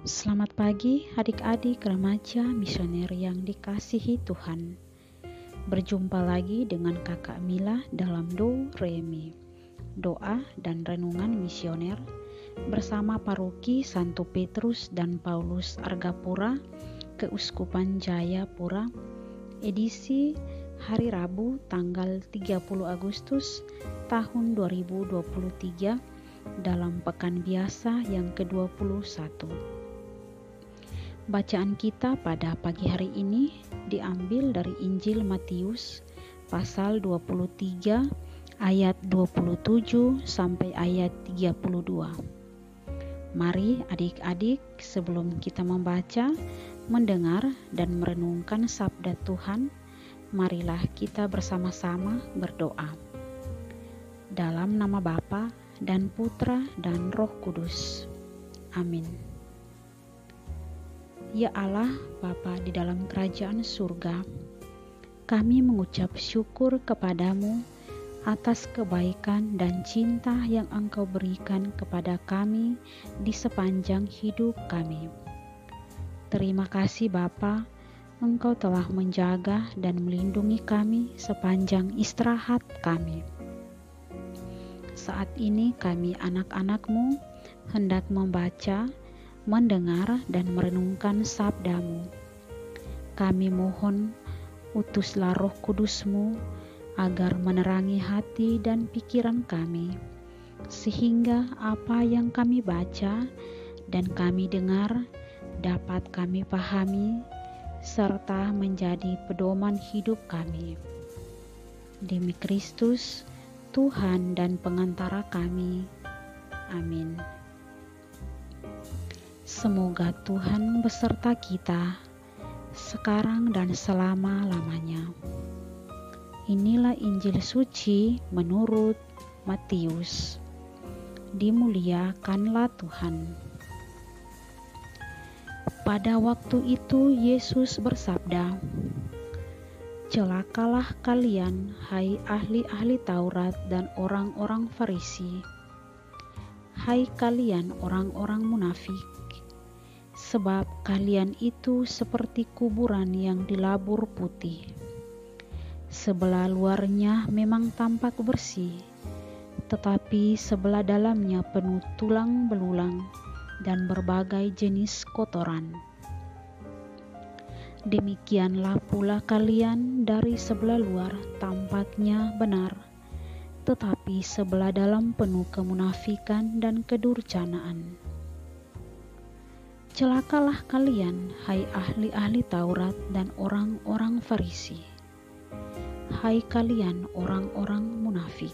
Selamat pagi adik-adik remaja misioner yang dikasihi Tuhan. Berjumpa lagi dengan kakak Mila dalam Do Re Mi, doa dan renungan misioner bersama Paroki Santo Petrus dan Paulus Argapura, Keuskupan Jayapura, edisi hari Rabu tanggal 30 Agustus tahun 2023 dalam pekan biasa yang ke-21. Bacaan kita pada pagi hari ini diambil dari Injil Matius pasal 23 ayat 27 sampai ayat 32. Mari adik-adik, sebelum kita membaca, mendengar dan merenungkan sabda Tuhan, marilah kita bersama-sama berdoa. Dalam nama Bapa dan Putra dan Roh Kudus. Amin. Ya Allah, Bapa di dalam kerajaan surga, kami mengucap syukur kepadamu atas kebaikan dan cinta yang Engkau berikan kepada kami di sepanjang hidup kami. Terima kasih Bapa, Engkau telah menjaga dan melindungi kami sepanjang istirahat kami. Saat ini kami anak-anak-Mu hendak membaca, mendengar dan merenungkan sabda-Mu. Kami mohon utuslah Roh Kudus-Mu agar menerangi hati dan pikiran kami, sehingga apa yang kami baca dan kami dengar dapat kami pahami serta menjadi pedoman hidup kami. Demi Kristus, Tuhan dan pengantara kami. Amin. Semoga Tuhan beserta kita sekarang dan selama-lamanya. Inilah Injil suci menurut Matius. Dimuliakanlah Tuhan. Pada waktu itu Yesus bersabda, "Celakalah kalian, hai ahli-ahli Taurat dan orang-orang Farisi, hai kalian orang-orang munafik, sebab kalian itu seperti kuburan yang dilabur putih. Sebelah luarnya memang tampak bersih, tetapi sebelah dalamnya penuh tulang belulang dan berbagai jenis kotoran. Demikianlah pula kalian dari sebelah luar tampaknya benar, tetapi sebelah dalam penuh kemunafikan dan kedurjanaan. Celakalah kalian, hai ahli-ahli Taurat dan orang-orang Farisi, hai kalian orang-orang munafik.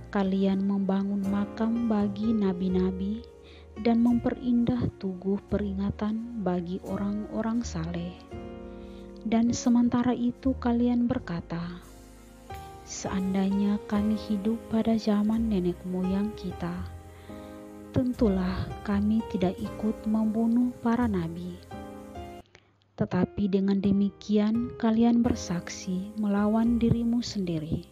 Kalian membangun makam bagi nabi-nabi dan memperindah tugu peringatan bagi orang-orang saleh. Dan sementara itu kalian berkata, seandainya kami hidup pada zaman nenek moyang kita, tentulah kami tidak ikut membunuh para nabi. Tetapi dengan demikian kalian bersaksi melawan dirimu sendiri,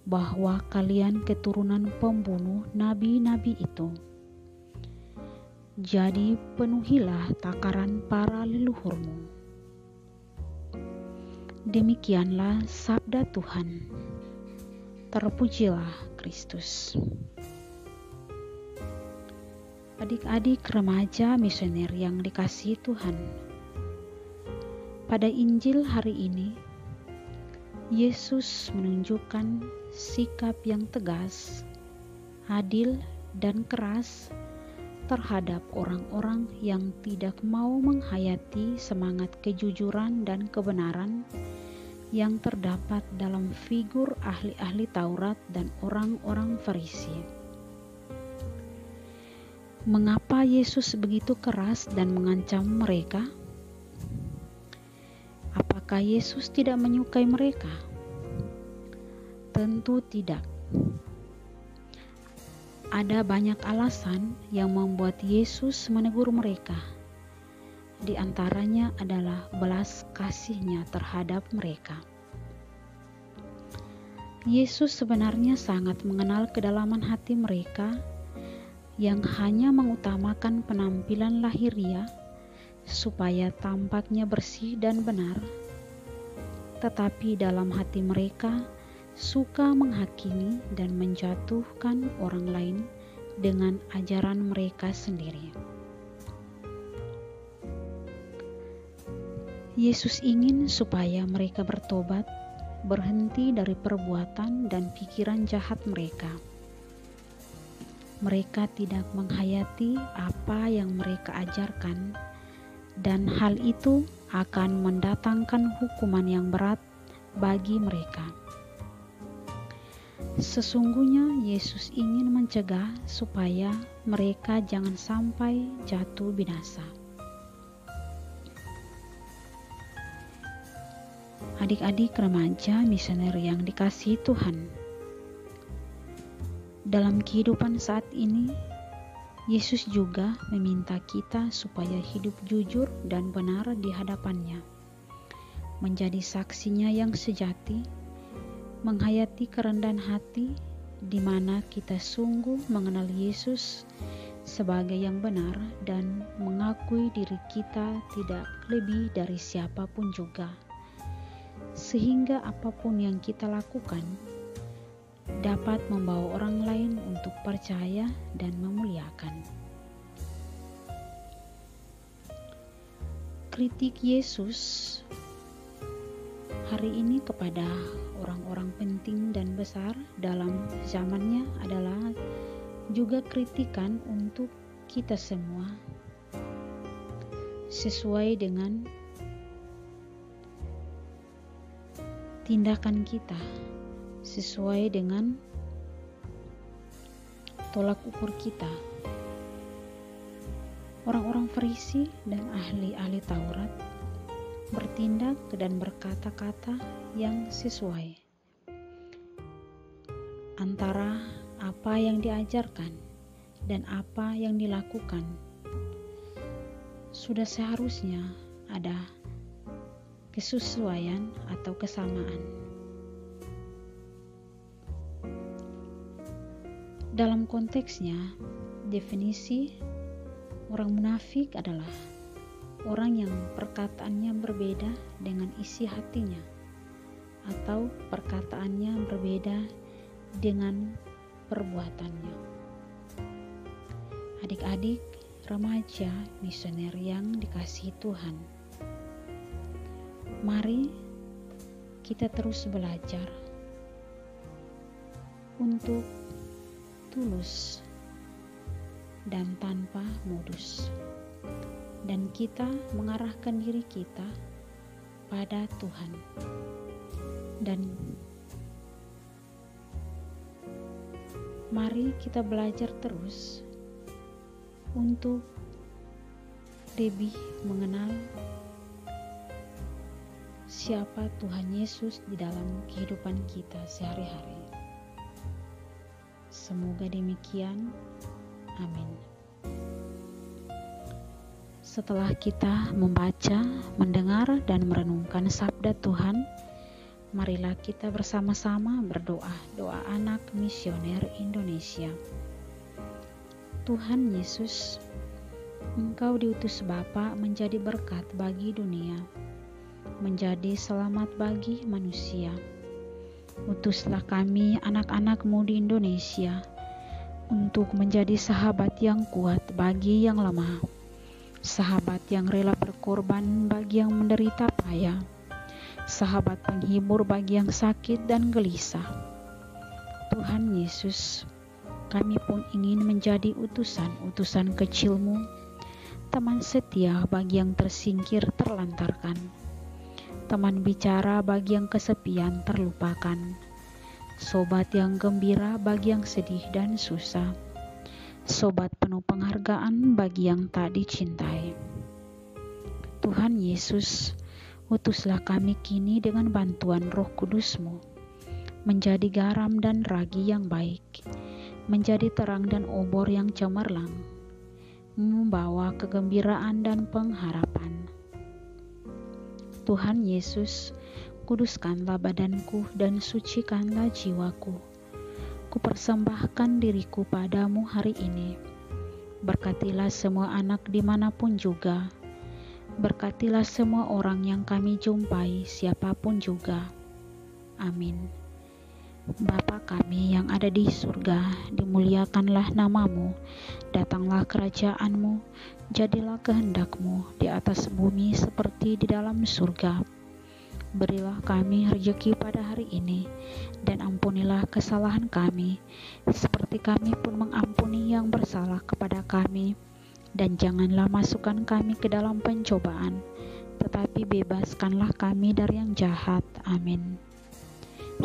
bahwa kalian keturunan pembunuh nabi-nabi itu. Jadi penuhilah takaran para leluhurmu." Demikianlah sabda Tuhan. Terpujilah Kristus. Adik-adik remaja misioner yang dikasihi Tuhan, pada Injil hari ini Yesus menunjukkan sikap yang tegas, adil dan keras terhadap orang-orang yang tidak mau menghayati semangat kejujuran dan kebenaran yang terdapat dalam figur ahli-ahli Taurat dan orang-orang Farisi. Mengapa Yesus begitu keras dan mengancam mereka? Apakah Yesus tidak menyukai mereka? Tentu tidak. Ada banyak alasan yang membuat Yesus menegur mereka. Di antaranya adalah belas kasih-Nya terhadap mereka. Yesus sebenarnya sangat mengenal kedalaman hati mereka yang hanya mengutamakan penampilan lahiriah supaya tampaknya bersih dan benar, tetapi dalam hati mereka suka menghakimi dan menjatuhkan orang lain dengan ajaran mereka sendiri. Yesus ingin supaya mereka bertobat, berhenti dari perbuatan dan pikiran jahat mereka. Mereka tidak menghayati apa yang mereka ajarkan, dan hal itu akan mendatangkan hukuman yang berat bagi mereka. Sesungguhnya Yesus ingin mencegah supaya mereka jangan sampai jatuh binasa. Adik-adik remaja misioner yang dikasihi Tuhan, dalam kehidupan saat ini, Yesus juga meminta kita supaya hidup jujur dan benar di hadapan-Nya, menjadi saksinya yang sejati, menghayati kerendahan hati di mana kita sungguh mengenal Yesus sebagai yang benar dan mengakui diri kita tidak lebih dari siapapun juga, sehingga apapun yang kita lakukan dapat membawa orang lain untuk percaya dan memuliakan. Kritik Yesus hari ini kepada orang-orang penting dan besar dalam zamannya adalah juga kritikan untuk kita semua, sesuai dengan tindakan kita, sesuai dengan tolak ukur kita. Orang-orang Farisi dan ahli-ahli Taurat bertindak dan berkata-kata yang sesuai antara apa yang diajarkan dan apa yang dilakukan. Sudah seharusnya ada kesesuaian atau kesamaan. Dalam konteksnya, definisi orang munafik adalah orang yang perkataannya berbeda dengan isi hatinya, atau perkataannya berbeda dengan perbuatannya. Adik-adik remaja misioner yang dikasihi Tuhan, mari kita terus belajar untuk tulus dan tanpa modus, dan kita mengarahkan diri kita pada Tuhan, dan mari kita belajar terus untuk lebih mengenal siapa Tuhan Yesus di dalam kehidupan kita sehari-hari. Semoga demikian. Amin. Setelah kita membaca, mendengar, dan merenungkan sabda Tuhan, marilah kita bersama-sama berdoa doa anak misioner Indonesia. Tuhan Yesus, Engkau diutus Bapa menjadi berkat bagi dunia, menjadi selamat bagi manusia. Utuslah kami anak-anak-Mu di Indonesia untuk menjadi sahabat yang kuat bagi yang lemah, sahabat yang rela berkorban bagi yang menderita payah, sahabat penghibur bagi yang sakit dan gelisah. Tuhan Yesus, kami pun ingin menjadi utusan-utusan kecil-Mu, teman setia bagi yang tersingkir terlantarkan, teman bicara bagi yang kesepian terlupakan, sobat yang gembira bagi yang sedih dan susah, sobat penuh penghargaan bagi yang tak dicintai. Tuhan Yesus, utuslah kami kini dengan bantuan Roh Kudus-Mu, menjadi garam dan ragi yang baik, menjadi terang dan obor yang cemerlang, membawa kegembiraan dan pengharapan. Tuhan Yesus, kuduskanlah badanku dan sucikanlah jiwaku. Kupersembahkan diriku padamu hari ini, Berkatilah semua anak dimanapun juga. Berkatilah semua orang yang kami jumpai, siapapun juga. Amin. Bapa kami yang ada di surga, dimuliakanlah namamu, datanglah kerajaanmu, jadilah kehendakmu di atas bumi seperti di dalam surga. Berilah kami rezeki pada hari ini, dan ampunilah kesalahan kami, seperti kami pun mengampuni yang bersalah kepada kami. Dan janganlah masukkan kami ke dalam pencobaan, tetapi bebaskanlah kami dari yang jahat. Amin.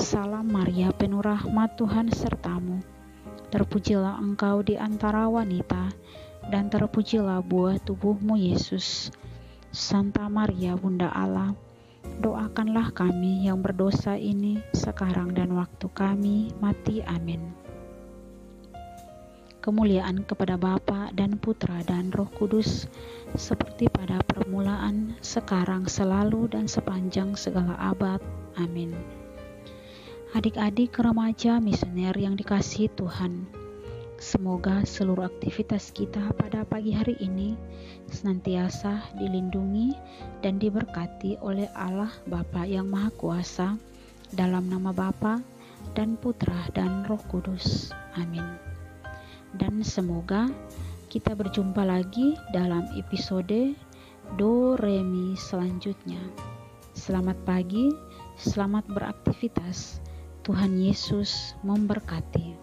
Salam Maria, penuh rahmat, Tuhan sertamu. Terpujilah engkau di antara wanita, dan terpujilah buah tubuhmu Yesus. Santa Maria, Bunda Allah, doakanlah kami yang berdosa ini sekarang dan waktu kami mati. Amin. Kemuliaan kepada Bapa dan Putra dan Roh Kudus, seperti pada permulaan, sekarang, selalu, dan sepanjang segala abad. Amin. Adik-adik remaja misioner yang dikasihi Tuhan, semoga seluruh aktivitas kita pada pagi hari ini senantiasa dilindungi dan diberkati oleh Allah Bapa yang Maha Kuasa, dalam nama Bapa dan Putra dan Roh Kudus. Amin. Dan semoga kita berjumpa lagi dalam episode Do Re Mi selanjutnya. Selamat pagi, selamat beraktivitas. Tuhan Yesus memberkati.